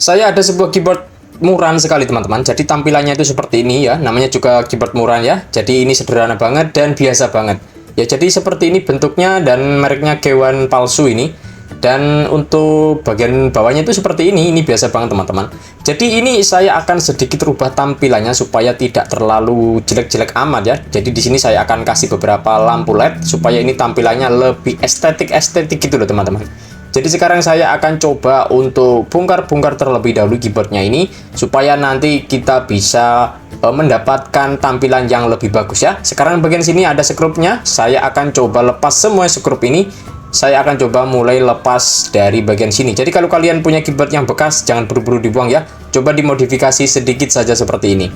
Saya ada sebuah keyboard murah sekali teman-teman. Jadi tampilannya itu seperti ini ya. Namanya juga keyboard murah ya. Jadi ini sederhana banget dan biasa banget. Ya jadi seperti ini bentuknya dan mereknya G1 palsu ini. Dan untuk bagian bawahnya itu seperti ini biasa banget teman-teman. Jadi ini saya akan sedikit rubah tampilannya supaya tidak terlalu jelek-jelek amat ya. Jadi di sini saya akan kasih beberapa lampu LED supaya ini tampilannya lebih estetik gitu loh teman-teman. Jadi sekarang saya akan coba untuk bongkar-bongkar terlebih dahulu keyboardnya ini supaya nanti kita bisa mendapatkan tampilan yang lebih bagus ya. Sekarang bagian sini ada skrupnya. Saya akan coba lepas semua skrup ini. Saya akan coba mulai lepas dari bagian sini. Jadi kalau kalian punya keyboard yang bekas, jangan buru-buru dibuang ya. Coba dimodifikasi sedikit saja seperti ini.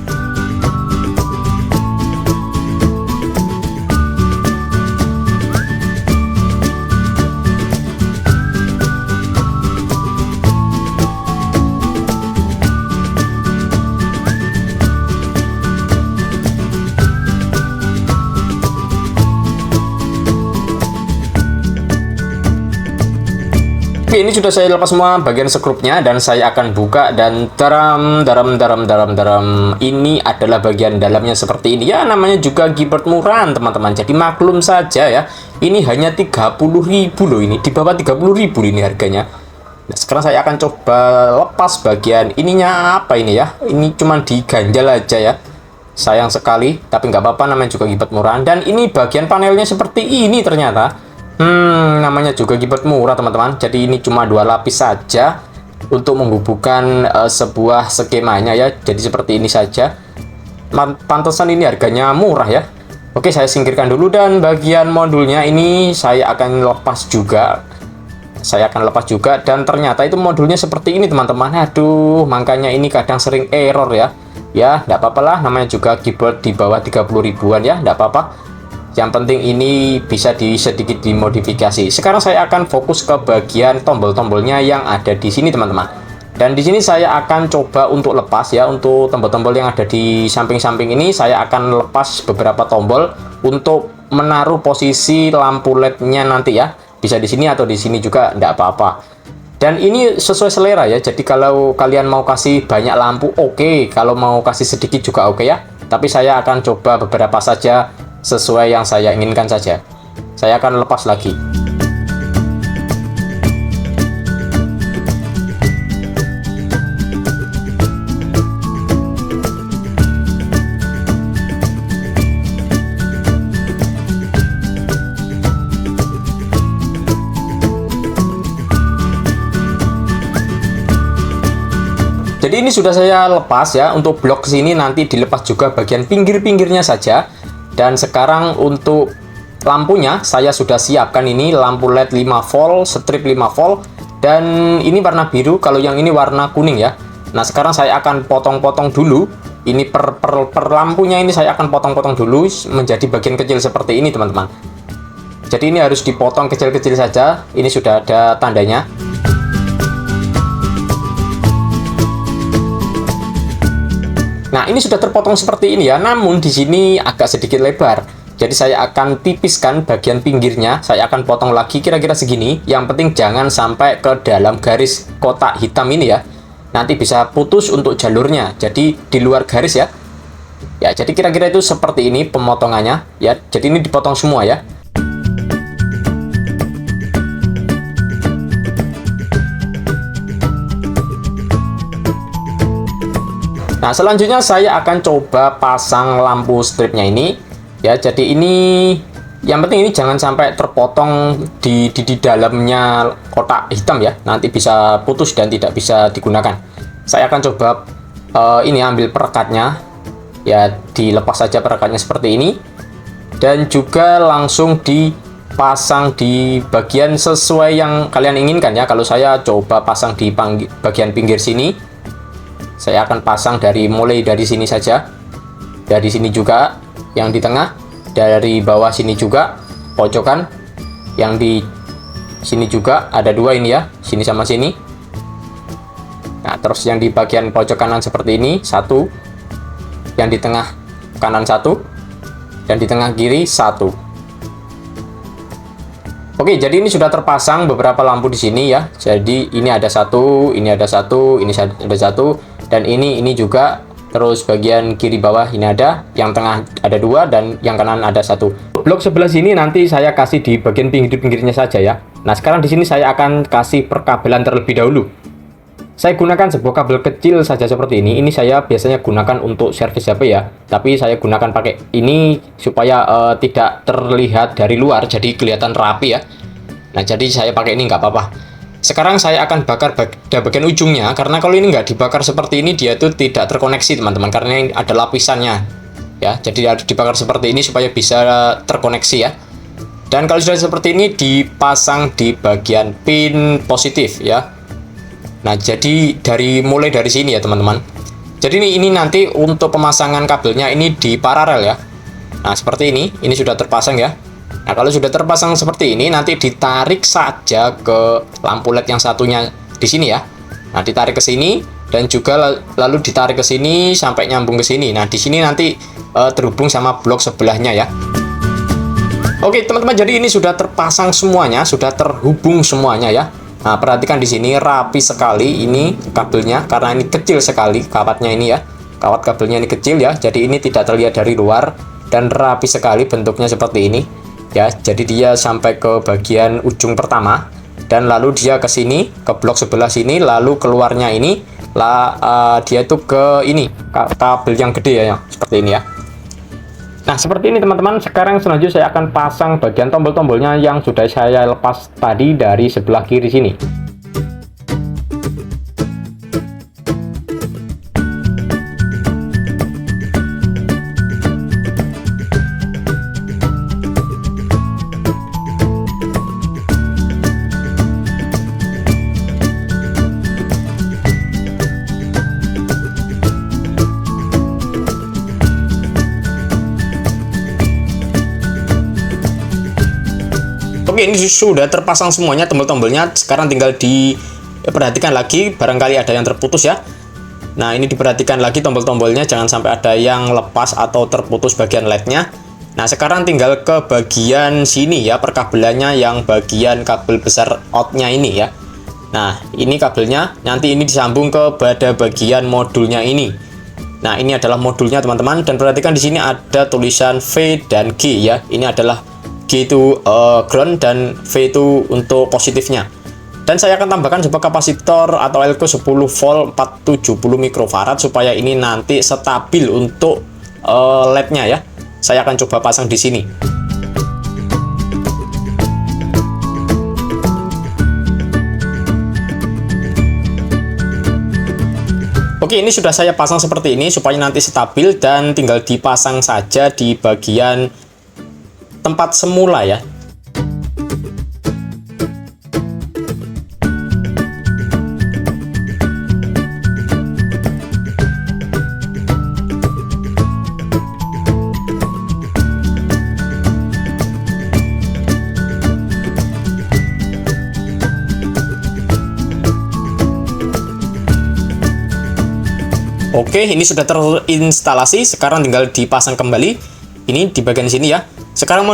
Ini sudah saya lepas semua bagian skrupnya dan saya akan buka dan daram. Ini adalah bagian dalamnya seperti ini ya, namanya juga keyboard murahan teman-teman. Jadi maklum saja ya, ini hanya 30.000 loh, ini di bawah 30.000 ini harganya. Nah, sekarang saya akan coba lepas bagian ininya apa ini ya. Ini cuma diganjal aja ya. Sayang sekali, tapi nggak apa-apa, namanya juga keyboard murahan. Dan ini bagian panelnya seperti ini ternyata. Namanya juga keyboard murah teman-teman. Jadi ini cuma 2 lapis saja untuk menghubungkan sebuah skemanya ya. Jadi seperti ini saja. Pantesan ini harganya murah ya. Oke, saya singkirkan dulu dan bagian modulnya ini saya akan lepas juga. Dan ternyata itu modulnya seperti ini teman-teman. Aduh, makanya ini kadang sering error ya. Ya, enggak apa-apa lah, namanya juga keyboard di bawah 30 ribuan ya, enggak apa-apa. Yang penting ini bisa sedikit dimodifikasi. Sekarang saya akan fokus ke bagian tombol-tombolnya yang ada di sini teman-teman. Dan di sini saya akan coba untuk lepas ya, untuk tombol-tombol yang ada di samping-samping ini saya akan lepas beberapa tombol untuk menaruh posisi lampu LED-nya nanti ya. Bisa di sini atau di sini juga enggak apa-apa. Dan ini sesuai selera ya. Jadi kalau kalian mau kasih banyak lampu oke, kalau mau kasih sedikit juga oke ya. Tapi saya akan coba beberapa saja sesuai yang saya inginkan saja. Saya akan lepas lagi. Jadi ini sudah saya lepas ya. Untuk blok sini nanti dilepas juga bagian pinggir-pinggirnya saja. Dan sekarang untuk lampunya saya sudah siapkan ini lampu LED 5 volt, strip 5 volt, dan ini warna biru, kalau yang ini warna kuning ya. Nah sekarang saya akan potong-potong dulu. Ini per lampunya ini saya akan potong-potong dulu menjadi bagian kecil seperti ini teman-teman. Jadi ini harus dipotong kecil-kecil saja. Ini sudah ada tandanya. Nah, ini sudah terpotong seperti ini ya, namun di sini agak sedikit lebar. Jadi saya akan tipiskan bagian pinggirnya, saya akan potong lagi kira-kira segini. Yang penting jangan sampai ke dalam garis kotak hitam ini ya. Nanti bisa putus untuk jalurnya. Jadi di luar garis ya. Ya, jadi kira-kira itu seperti ini pemotongannya ya. Jadi ini dipotong semua ya. Nah, selanjutnya saya akan coba pasang lampu stripnya ini. Ya, jadi ini yang penting ini jangan sampai terpotong di dalamnya kotak hitam ya. Nanti bisa putus dan tidak bisa digunakan. Saya akan coba ini ambil perekatnya. Ya, dilepas saja perekatnya seperti ini. Dan juga langsung dipasang di bagian sesuai yang kalian inginkan ya. Kalau saya coba pasang di bagian pinggir sini. Saya akan pasang mulai dari sini saja. Dari sini juga, yang di tengah, dari bawah sini juga, pojokan. Yang di sini juga ada 2 ini ya, sini sama sini. Nah, terus yang di bagian pojok kanan seperti ini, 1. Yang di tengah kanan 1. Dan di tengah kiri 1. Oke, jadi ini sudah terpasang beberapa lampu di sini ya. Jadi ini ada satu, ini ada satu, ini ada satu, dan ini juga. Terus bagian kiri bawah ini ada, yang tengah ada dua, dan yang kanan ada satu. Blok sebelah sini nanti saya kasih di bagian pinggir-pinggirnya saja ya. Nah, sekarang di sini saya akan kasih perkabelan terlebih dahulu. Saya gunakan sebuah kabel kecil saja seperti ini. Ini saya biasanya gunakan untuk servis HP ya. Tapi saya gunakan pakai ini supaya tidak terlihat dari luar, jadi kelihatan rapi ya. Nah, jadi saya pakai ini nggak apa-apa. Sekarang saya akan bakar bagian ujungnya, karena kalau ini nggak dibakar seperti ini, dia itu tidak terkoneksi teman-teman, karena ini ada lapisannya ya. Jadi harus dibakar seperti ini supaya bisa terkoneksi ya. Dan kalau sudah seperti ini, dipasang di bagian pin positif ya. Nah, jadi mulai dari sini ya teman-teman. Jadi ini nanti untuk pemasangan kabelnya ini di paralel ya. Nah, seperti ini sudah terpasang ya. Nah, kalau sudah terpasang seperti ini, nanti ditarik saja ke lampu LED yang satunya di sini ya. Nah, ditarik ke sini dan juga lalu ditarik ke sini sampai nyambung ke sini. Nah, di sini nanti terhubung sama blok sebelahnya ya. Oke, teman-teman, jadi ini sudah terpasang semuanya, sudah terhubung semuanya ya. Nah, perhatikan di sini rapi sekali ini kabelnya, karena ini kecil sekali kawatnya ini ya. Kawat kabelnya ini kecil ya, jadi ini tidak terlihat dari luar dan rapi sekali bentuknya seperti ini. Ya, jadi dia sampai ke bagian ujung pertama dan lalu dia ke sini, ke blok sebelah sini, lalu keluarnya ini dia itu ke ini kabel yang gede ya, seperti ini ya. Nah, seperti ini teman-teman. Sekarang selanjutnya saya akan pasang bagian tombol-tombolnya yang sudah saya lepas tadi dari sebelah kiri sini. Oke, ini sudah terpasang semuanya tombol-tombolnya. Sekarang tinggal diperhatikan lagi, barangkali ada yang terputus ya. Nah, ini diperhatikan lagi tombol-tombolnya, jangan sampai ada yang lepas atau terputus bagian LED-nya. Nah, sekarang tinggal ke bagian sini ya, perkabelannya yang bagian kabel besar out-nya ini ya. Nah, ini kabelnya, nanti ini disambung ke pada bagian modulnya ini. Nah, ini adalah modulnya teman-teman, dan perhatikan di sini ada tulisan V dan G ya. Ini adalah G itu ground dan V itu untuk positifnya. Dan saya akan tambahkan sebuah kapasitor atau elko 10 volt 470 mikrofarad supaya ini nanti stabil untuk LED-nya ya. Saya akan coba pasang di sini. Oke, ini sudah saya pasang seperti ini supaya nanti stabil dan tinggal dipasang saja di bagian tempat semula ya. Oke, ini sudah terinstalasi. Sekarang tinggal dipasang kembali. Ini di bagian sini ya. Sekarang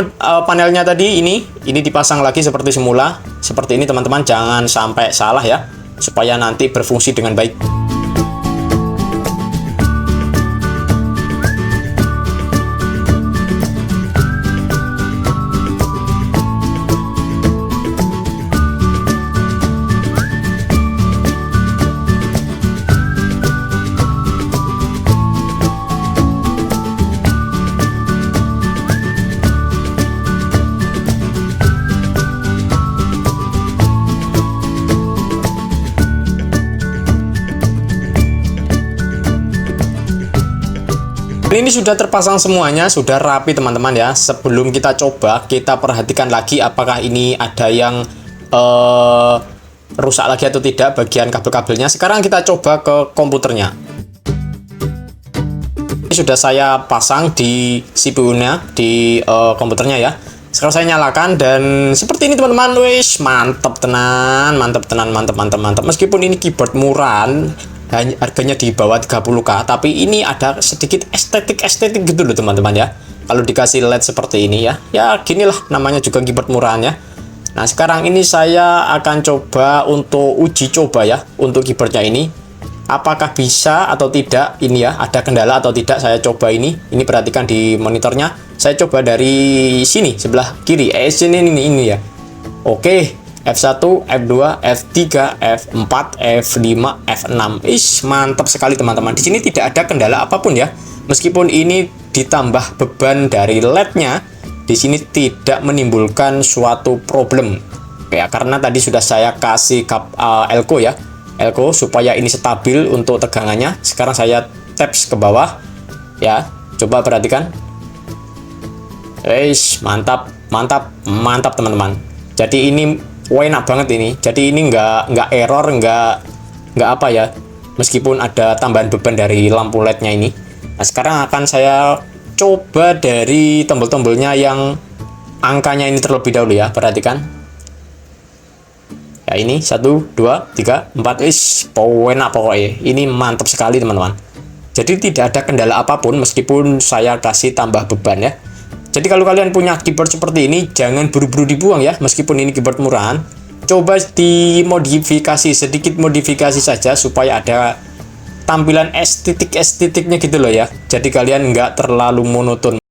panelnya tadi ini dipasang lagi seperti semula. Seperti ini teman-teman, jangan sampai salah ya, supaya nanti berfungsi dengan baik. Ini sudah terpasang semuanya, sudah rapi teman-teman ya. Sebelum kita coba, kita perhatikan lagi apakah ini ada yang rusak lagi atau tidak bagian kabel-kabelnya. Sekarang kita coba ke komputernya. Ini sudah saya pasang di CPU-nya, di komputernya ya. Sekarang saya nyalakan dan seperti ini teman-teman. Wis, mantep tenan, mantep tenan, mantep. Meskipun ini keyboard murahan, harganya di bawah 30k, tapi ini ada sedikit estetik gitu loh teman-teman ya. Kalau dikasih LED seperti ini ya, ya ginilah namanya juga keyboard murahan ya. Nah, sekarang ini saya akan coba untuk uji coba ya, untuk keyboardnya ini. Apakah bisa atau tidak, ini ya, ada kendala atau tidak, saya coba ini. Ini perhatikan di monitornya. Saya coba dari sini, sebelah kiri. Ini ya. Oke, F1, F2, F3, F4, F5, F6. Mantap sekali teman-teman. Di sini tidak ada kendala apapun ya. Meskipun ini ditambah beban dari LED-nya, di sini tidak menimbulkan suatu problem. Ya, karena tadi sudah saya kasih elko ya. Elko supaya ini stabil untuk tegangannya. Sekarang saya taps ke bawah. Ya, coba perhatikan. Mantap, mantap, mantap teman-teman. Jadi ini enak banget ini. Jadi ini nggak error, nggak apa ya. Meskipun ada tambahan beban dari lampu LED-nya ini. Nah, sekarang akan saya coba dari tombol-tombolnya yang angkanya ini terlebih dahulu ya. Perhatikan. Ya, ini 1, 2, 3, 4. Enak pokoknya. Ini mantap sekali teman-teman. Jadi tidak ada kendala apapun meskipun saya kasih tambah beban ya. Jadi kalau kalian punya keyboard seperti ini, jangan buru-buru dibuang ya. Meskipun ini keyboard murahan, coba dimodifikasi, sedikit modifikasi saja supaya ada tampilan estetiknya gitu loh ya. Jadi kalian nggak terlalu monoton.